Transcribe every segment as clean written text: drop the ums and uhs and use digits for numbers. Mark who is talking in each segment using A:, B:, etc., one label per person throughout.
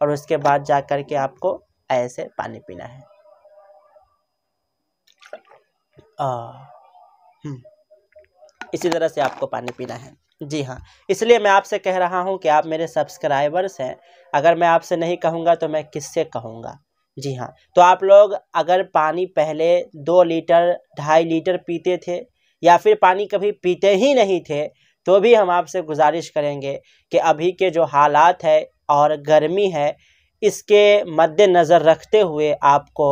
A: اور اس کے بعد جا کر کے آپ کو ایسے پانی پینا ہے۔ اسی طرح سے آپ کو پانی پینا ہے۔ جی ہاں، اس لیے میں آپ سے کہہ رہا ہوں کہ آپ میرے سبسکرائبرز ہیں، اگر میں آپ سے نہیں کہوں گا تو میں کس سے کہوں گا؟ جی ہاں، تو آپ لوگ اگر پانی پہلے 2 لیٹر 2.5 لیٹر پیتے تھے یا پھر پانی کبھی پیتے ہی نہیں تھے، تو بھی ہم آپ سے گزارش کریں گے کہ ابھی کے جو حالات ہے اور گرمی ہے، اس کے مد نظر رکھتے ہوئے آپ کو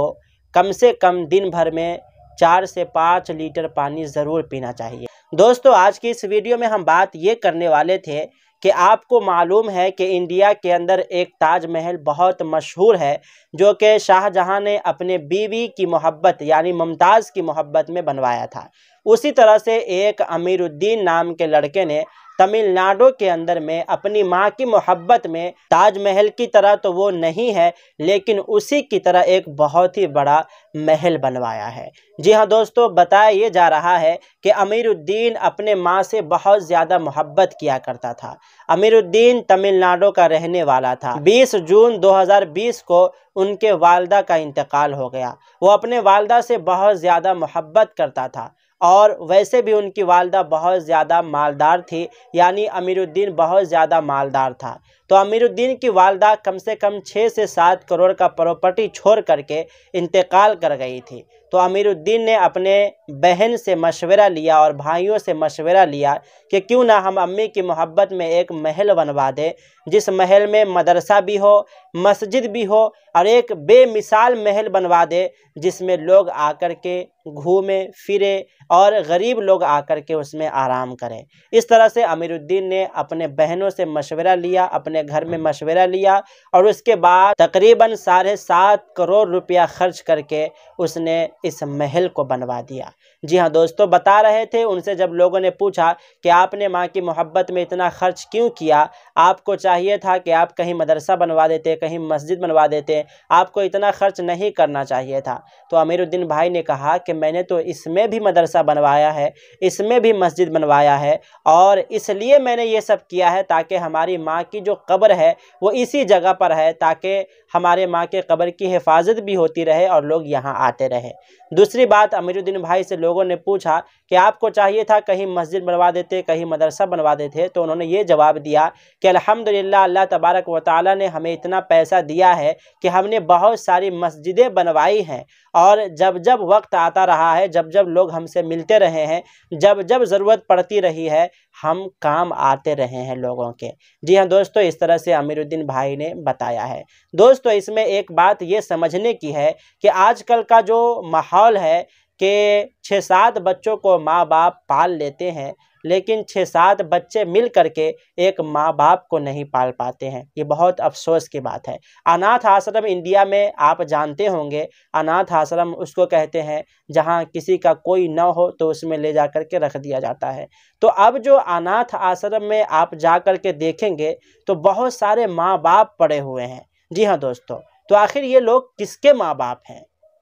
A: کم سے کم دن بھر میں 4 سے 5 لیٹر پانی ضرور پینا چاہیے۔ دوستو، آج کی اس ویڈیو میں ہم بات یہ کرنے والے تھے کہ آپ کو معلوم ہے کہ انڈیا کے اندر ایک تاج محل بہت مشہور ہے، جو کہ شاہ جہاں نے اپنے بیوی کی محبت یعنی ممتاز کی محبت میں بنوایا تھا۔ اسی طرح سے ایک امیر الدین نام کے لڑکے نے تمل ناڈو کے اندر میں اپنی ماں کی محبت میں تاج محل کی طرح تو وہ نہیں ہے، لیکن اسی کی طرح ایک بہت ہی بڑا محل بنوایا ہے۔ جی ہاں دوستو، بتایا یہ جا رہا ہے کہ امیر الدین اپنے ماں سے بہت زیادہ محبت کیا کرتا تھا۔ امیر الدین تمل ناڈو کا رہنے والا تھا۔ 20 جون 2020 کو ان کے والدہ کا انتقال ہو گیا۔ وہ اپنے والدہ سے بہت زیادہ محبت کرتا تھا، اور ویسے بھی ان کی والدہ بہت زیادہ مالدار تھی، یعنی امیر الدین بہت زیادہ مالدار تھا۔ تو امیر الدین کی والدہ کم سے کم 6 سے 7 کروڑ کا پراپرٹی چھوڑ کر کے انتقال کر گئی تھی۔ تو امیر الدین نے اپنے بہن سے مشورہ لیا اور بھائیوں سے مشورہ لیا کہ کیوں نہ ہم امی کی محبت میں ایک محل بنوا دیں، جس محل میں مدرسہ بھی ہو، مسجد بھی ہو، اور ایک بے مثال محل بنوا دے جس میں لوگ آ کر کے گھومے پھرے اور غریب لوگ آ کر کے اس میں آرام کریں۔ اس طرح سے امیر الدین نے اپنے بہنوں سے مشورہ لیا، اپنے گھر میں مشورہ لیا، اور اس کے بعد تقریباً 7.5 کروڑ روپیہ خرچ کر کے اس نے اس محل کو بنوا دیا۔ جی ہاں دوستو، بتا رہے تھے ان سے جب لوگوں نے پوچھا کہ آپ نے ماں کی محبت میں اتنا خرچ کیوں کیا، آپ کو چاہیے تھا کہ آپ کہیں مدرسہ بنوا دیتے، کہیں مسجد بنوا دیتے، آپ کو اتنا خرچ نہیں کرنا چاہیے تھا۔ تو امیر الدین بھائی نے کہا کہ میں نے تو اس میں بھی مدرسہ بنوایا ہے، اس میں بھی مسجد بنوایا ہے، اور اس لیے میں نے یہ سب کیا ہے تاکہ ہماری ماں کی جو قبر ہے وہ اسی جگہ پر ہے، تاکہ ہمارے ماں کے قبر کی حفاظت بھی ہوتی رہے اور لوگ یہاں آتے رہے۔ دوسری بات، امیر الدین بھائی سے لوگوں نے پوچھا کہ آپ کو چاہیے تھا کہیں مسجد بنوا دیتے، کہیں مدرسہ بنوا دیتے، تو انہوں نے یہ جواب دیا کہ الحمدللہ اللہ تبارک و تعالی نے ہمیں اتنا پیسہ دیا ہے کہ ہم نے بہت ساری مسجدیں بنوائی ہیں، اور جب جب وقت آتا رہا ہے، جب جب لوگ ہم سے ملتے رہے ہیں، جب جب ضرورت پڑتی رہی ہے، ہم کام آتے رہے ہیں لوگوں کے۔ جی ہاں دوستو، اس طرح سے امیر الدین بھائی نے بتایا ہے۔ دوستو، اس میں ایک بات یہ سمجھنے کی ہے کہ آج کل کا جو ماحول ہے کہ 6-7 بچوں کو ماں باپ پال لیتے ہیں، لیکن 6-7 بچے مل کر کے ایک ماں باپ کو نہیں پال پاتے ہیں۔ یہ بہت افسوس کی بات ہے۔ اناتھ آشرم انڈیا میں آپ جانتے ہوں گے، اناتھ آشرم اس کو کہتے ہیں جہاں کسی کا کوئی نہ ہو تو اس میں لے جا کر کے رکھ دیا جاتا ہے۔ تو اب جو اناتھ آشرم میں آپ جا کر کے دیکھیں گے تو بہت سارے ماں باپ پڑے ہوئے ہیں۔ جی ہاں دوستو، تو آخر یہ لوگ کس کے ماں باپ ہیں؟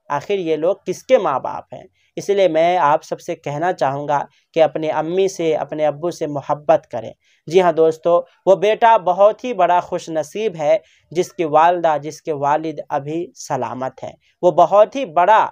A: آخر یہ لوگ کس کے ماں باپ ہیں؟ اس لیے میں آپ سب سے کہنا چاہوں گا کہ اپنے امی سے، اپنے ابو سے محبت کریں۔ جی ہاں دوستو، وہ بیٹا بہت ہی بڑا خوش نصیب ہے جس کی والدہ، جس کے والد ابھی سلامت ہیں۔ وہ بہت ہی بڑا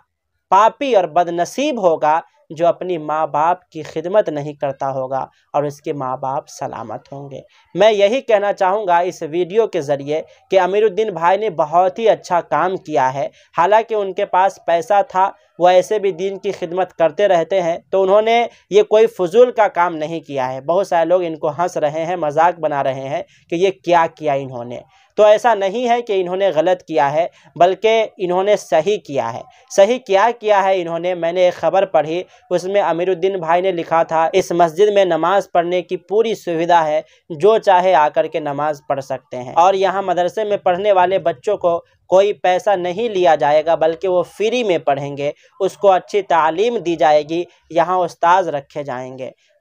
A: پاپی اور بد نصیب ہوگا جو اپنی ماں باپ کی خدمت نہیں کرتا ہوگا اور اس کے ماں باپ سلامت ہوں گے۔ میں یہی کہنا چاہوں گا اس ویڈیو کے ذریعے کہ امیر الدین بھائی نے بہت ہی اچھا کام کیا ہے۔ حالانکہ ان کے پاس پیسہ تھا، وہ ایسے بھی دین کی خدمت کرتے رہتے ہیں، تو انہوں نے یہ کوئی فضول کا کام نہیں کیا ہے۔ بہت سارے لوگ ان کو ہنس رہے ہیں، مذاق بنا رہے ہیں کہ یہ کیا کیا انہوں نے۔ تو ایسا نہیں ہے کہ انہوں نے غلط کیا ہے، بلکہ انہوں نے صحیح کیا ہے۔ صحیح کیا ہے انہوں نے؟ میں نے ایک خبر پڑھی، اس میں امیر الدین بھائی نے لکھا تھا اس مسجد میں نماز پڑھنے کی پوری سویدھا ہے، جو چاہے آ کر کے نماز پڑھ سکتے ہیں، اور یہاں مدرسے میں پڑھنے والے بچوں کو کوئی پیسہ نہیں لیا جائے گا، بلکہ وہ فری میں پڑھیں گے، اس کو اچھی تعلیم دی جائے گی، یہاں استاذ رکھے جائیں گے۔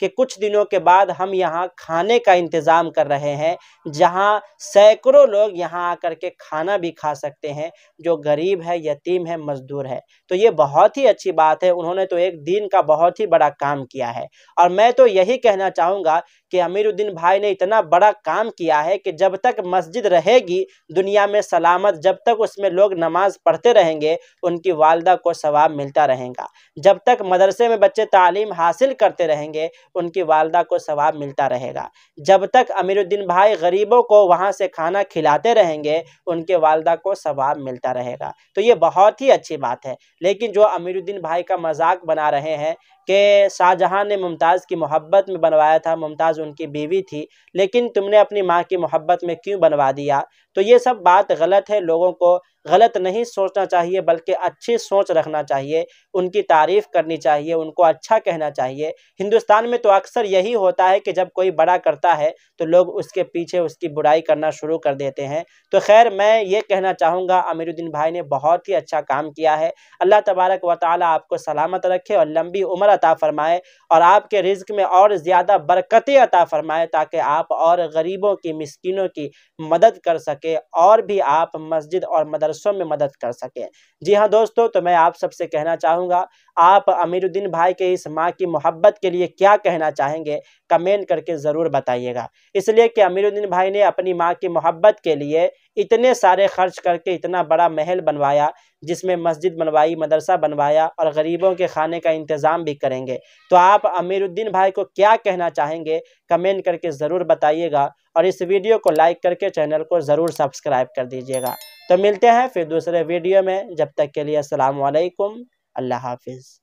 A: کہ کچھ دنوں کے بعد ہم یہاں کھانے کا انتظام کر رہے ہیں جہاں سینکڑوں لوگ یہاں آ کر کے کھانا بھی کھا سکتے ہیں جو غریب ہے، یتیم ہے، مزدور ہے۔ تو یہ بہت ہی اچھی بات ہے، انہوں نے تو ایک دین کا بہت ہی بڑا کام کیا ہے۔ اور میں تو یہی کہنا چاہوں گا کہ امیر الدین بھائی نے اتنا بڑا کام کیا ہے کہ جب تک مسجد رہے گی دنیا میں سلامت، جب تک اس میں لوگ نماز پڑھتے رہیں گے ان کی والدہ کو ثواب ملتا رہے گا، جب تک مدرسے میں بچے تعلیم حاصل کرتے رہیں گے ان کی والدہ کو ثواب ملتا رہے گا، جب تک امیر الدین بھائی غریبوں کو وہاں سے کھانا کھلاتے رہیں گے ان کے والدہ کو ثواب ملتا رہے گا۔ تو یہ بہت ہی اچھی بات ہے۔ لیکن جو امیر الدین بھائی کا مذاق بنا رہے ہیں کہ شاہ جہاں نے ممتاز کی محبت میں بنوایا تھا، ممتاز ان کی بیوی تھی، لیکن تم نے اپنی ماں کی محبت میں کیوں بنوا دیا؟ تو یہ سب بات غلط ہے، لوگوں کو غلط نہیں سوچنا چاہیے بلکہ اچھی سوچ رکھنا چاہیے، ان کی تعریف کرنی چاہیے، ان کو اچھا کہنا چاہیے۔ ہندوستان میں تو اکثر یہی ہوتا ہے کہ جب کوئی بڑا کرتا ہے تو لوگ اس کے پیچھے اس کی برائی کرنا شروع کر دیتے ہیں۔ تو خیر میں یہ کہنا چاہوں گا امیر الدین بھائی نے بہت ہی اچھا کام کیا ہے۔ اللہ تبارک و تعالی آپ کو سلامت رکھے اور لمبی عمر عطا فرمائے اور آپ کے رزق میں اور زیادہ برکتیں عطا فرمائے تاکہ آپ اور غریبوں کی، مسکینوں کی مدد کر سکے اور بھی آپ مسجد اور مدرسوں میں مدد کر سکیں۔ جی ہاں دوستو، تو میں آپ سب سے کہنا چاہوں گا آپ امیر الدین بھائی کے اس ماں کی محبت کے لیے کیا کہنا چاہیں گے کمنٹ کر کے ضرور بتائیے گا۔ اس لیے کہ امیر الدین بھائی نے اپنی ماں کی محبت کے لیے اتنے سارے خرچ کر کے اتنا بڑا محل بنوایا جس میں مسجد بنوائی، مدرسہ بنوایا اور غریبوں کے کھانے کا انتظام بھی کریں گے۔ تو آپ امیر الدین بھائی کو کیا کہنا چاہیں گے کمنٹ کر کے ضرور بتائیے گا اور اس ویڈیو کو لائک کر کے چینل کو ضرور سبسکرائب کر دیجیے گا۔ تو ملتے ہیں پھر دوسرے ویڈیو میں، جب تک کے لیے السلام علیکم، اللہ حافظ۔